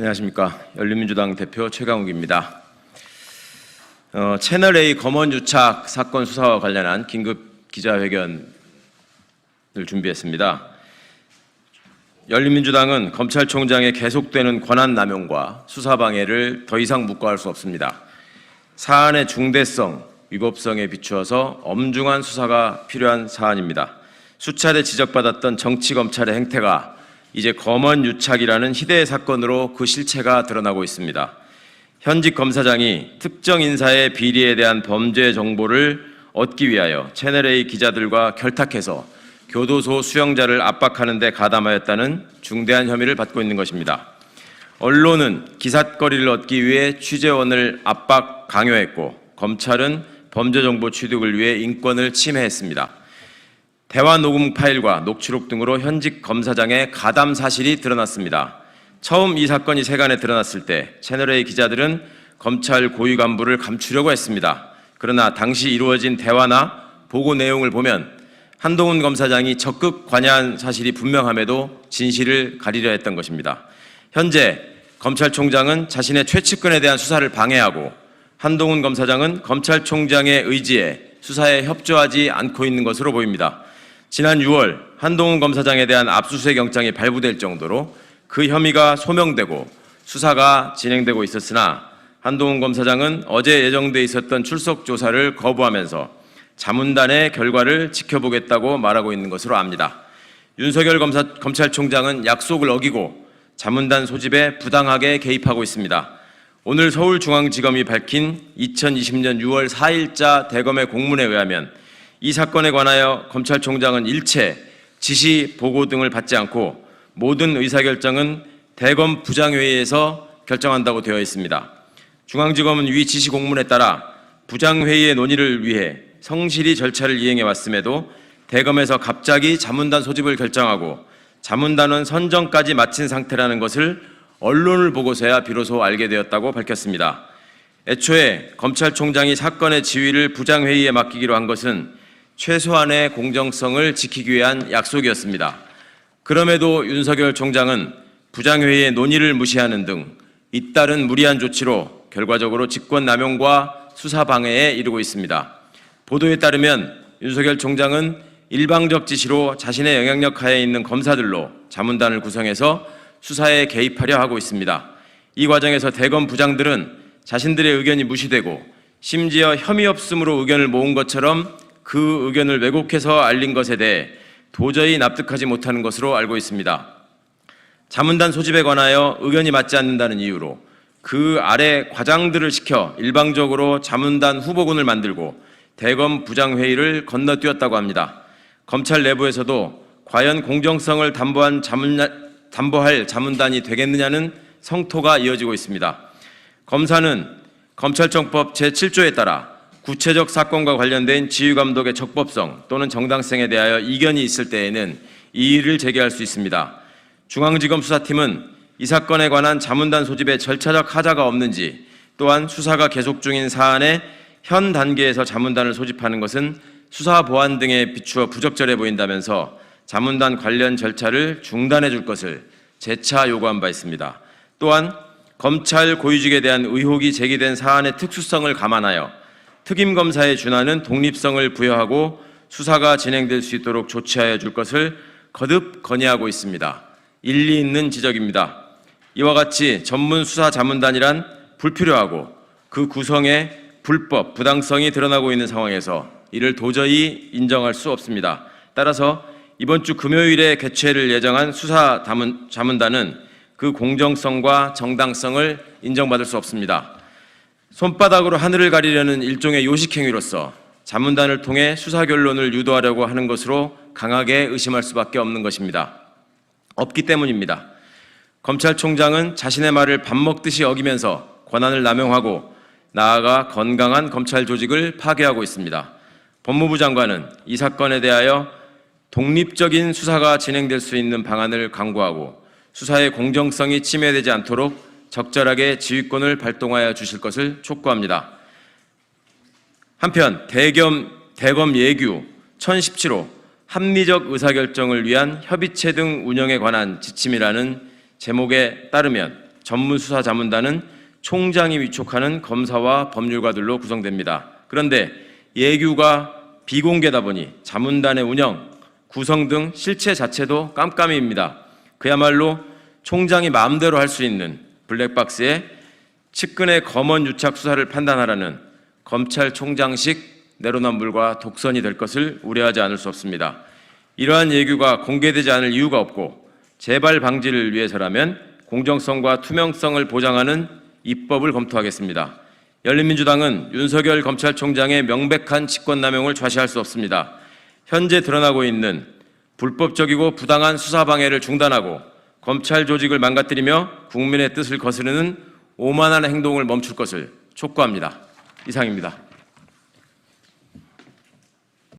안녕하십니까. 열린민주당 대표 최강욱입니다. 채널A 검언유착 사건 수사와 관련한 긴급 기자회견을 준비했습니다. 열린민주당은 검찰총장의 계속되는 권한남용과 수사방해를 더 이상 묵과할 수 없습니다. 사안의 중대성, 위법성에 비추어서 엄중한 수사가 필요한 사안입니다. 수차례 지적받았던 정치검찰의 행태가 이제 검언유착이라는 희대의 사건으로 그 실체가 드러나고 있습니다. 현직 검사장이 특정 인사의 비리에 대한 범죄 정보를 얻기 위하여 채널A 기자들과 결탁해서 교도소 수용자를 압박하는 데 가담하였다는 중대한 혐의를 받고 있는 것입니다. 언론은 기삿거리를 얻기 위해 취재원을 압박, 강요했고 검찰은 범죄 정보 취득을 위해 인권을 침해했습니다. 대화 녹음 파일과 녹취록 등으로 현직 검사장의 가담 사실이 드러났습니다. 처음 이 사건이 세간에 드러났을 때 채널A 기자들은 검찰 고위 간부를 감추려고 했습니다. 그러나 당시 이루어진 대화나 보고 내용을 보면 한동훈 검사장이 적극 관여한 사실이 분명함에도 진실을 가리려 했던 것입니다. 현재 검찰총장은 자신의 최측근에 대한 수사를 방해하고 한동훈 검사장은 검찰총장의 의지에 수사에 협조하지 않고 있는 것으로 보입니다. 지난 6월 한동훈 검사장에 대한 압수수색 영장이 발부될 정도로 그 혐의가 소명되고 수사가 진행되고 있었으나 한동훈 검사장은 어제 예정돼 있었던 출석 조사를 거부하면서 자문단의 결과를 지켜보겠다고 말하고 있는 것으로 압니다. 윤석열 검찰총장은 약속을 어기고 자문단 소집에 부당하게 개입하고 있습니다. 오늘 서울중앙지검이 밝힌 2020년 6월 4일자 대검의 공문에 의하면 이 사건에 관하여 검찰총장은 일체 지시, 보고 등을 받지 않고 모든 의사결정은 대검 부장회의에서 결정한다고 되어 있습니다. 중앙지검은 위 지시 공문에 따라 부장회의의 논의를 위해 성실히 절차를 이행해 왔음에도 대검에서 갑자기 자문단 소집을 결정하고 자문단은 선정까지 마친 상태라는 것을 언론을 보고서야 비로소 알게 되었다고 밝혔습니다. 애초에 검찰총장이 사건의 지휘를 부장회의에 맡기기로 한 것은 최소한의 공정성을 지키기 위한 약속이었습니다. 그럼에도 윤석열 총장은 부장회의의 논의를 무시하는 등 잇따른 무리한 조치로 결과적으로 직권남용과 수사방해에 이르고 있습니다. 보도에 따르면 윤석열 총장은 일방적 지시로 자신의 영향력 하에 있는 검사들로 자문단을 구성해서 수사에 개입하려 하고 있습니다. 이 과정에서 대검 부장들은 자신들의 의견이 무시되고 심지어 혐의 없음으로 의견을 모은 것처럼 그 의견을 왜곡해서 알린 것에 대해 도저히 납득하지 못하는 것으로 알고 있습니다. 자문단 소집에 관하여 의견이 맞지 않는다는 이유로 그 아래 과장들을 시켜 일방적으로 자문단 후보군을 만들고 대검 부장회의를 건너뛰었다고 합니다. 검찰 내부에서도 과연 공정성을 담보할 자문단이 되겠느냐는 성토가 이어지고 있습니다. 검사는 검찰청법 제7조에 따라 구체적 사건과 관련된 지휘감독의 적법성 또는 정당성에 대하여 이견이 있을 때에는 이의를 제기할 수 있습니다. 중앙지검 수사팀은 이 사건에 관한 자문단 소집에 절차적 하자가 없는지 또한 수사가 계속 중인 사안에 현 단계에서 자문단을 소집하는 것은 수사 보안 등에 비추어 부적절해 보인다면서 자문단 관련 절차를 중단해 줄 것을 재차 요구한 바 있습니다. 또한 검찰 고위직에 대한 의혹이 제기된 사안의 특수성을 감안하여 특임검사에 준하는 독립성을 부여하고 수사가 진행될 수 있도록 조치하여 줄 것을 거듭 건의하고 있습니다. 일리 있는 지적입니다. 이와 같이 전문 수사 자문단이란 불필요하고 그 구성에 불법, 부당성이 드러나고 있는 상황에서 이를 도저히 인정할 수 없습니다. 따라서 이번 주 금요일에 개최를 예정한 수사 자문단은 그 공정성과 정당성을 인정받을 수 없습니다. 손바닥으로 하늘을 가리려는 일종의 요식행위로서 자문단을 통해 수사 결론을 유도하려고 하는 것으로 강하게 의심할 수밖에 없는 것입니다. 없기 때문입니다. 검찰총장은 자신의 말을 밥 먹듯이 어기면서 권한을 남용하고 나아가 건강한 검찰 조직을 파괴하고 있습니다. 법무부 장관은 이 사건에 대하여 독립적인 수사가 진행될 수 있는 방안을 강구하고 수사의 공정성이 침해되지 않도록 적절하게 지휘권을 발동하여 주실 것을 촉구합니다. 한편 대검 예규 1017호 합리적 의사결정을 위한 협의체 등 운영에 관한 지침이라는 제목에 따르면 전문수사자문단은 총장이 위촉하는 검사와 법률가들로 구성됩니다. 그런데 예규가 비공개다 보니 자문단의 운영, 구성 등 실체 자체도 깜깜이입니다. 그야말로 총장이 마음대로 할 수 있는 블랙박스에 측근의 검언 유착 수사를 판단하라는 검찰총장식 내로남불과 독선이 될 것을 우려하지 않을 수 없습니다. 이러한 예규가 공개되지 않을 이유가 없고 재발 방지를 위해서라면 공정성과 투명성을 보장하는 입법을 검토하겠습니다. 열린민주당은 윤석열 검찰총장의 명백한 직권남용을 좌시할 수 없습니다. 현재 드러나고 있는 불법적이고 부당한 수사방해를 중단하고 검찰 조직을 망가뜨리며 국민의 뜻을 거스르는 오만한 행동을 멈출 것을 촉구합니다. 이상입니다.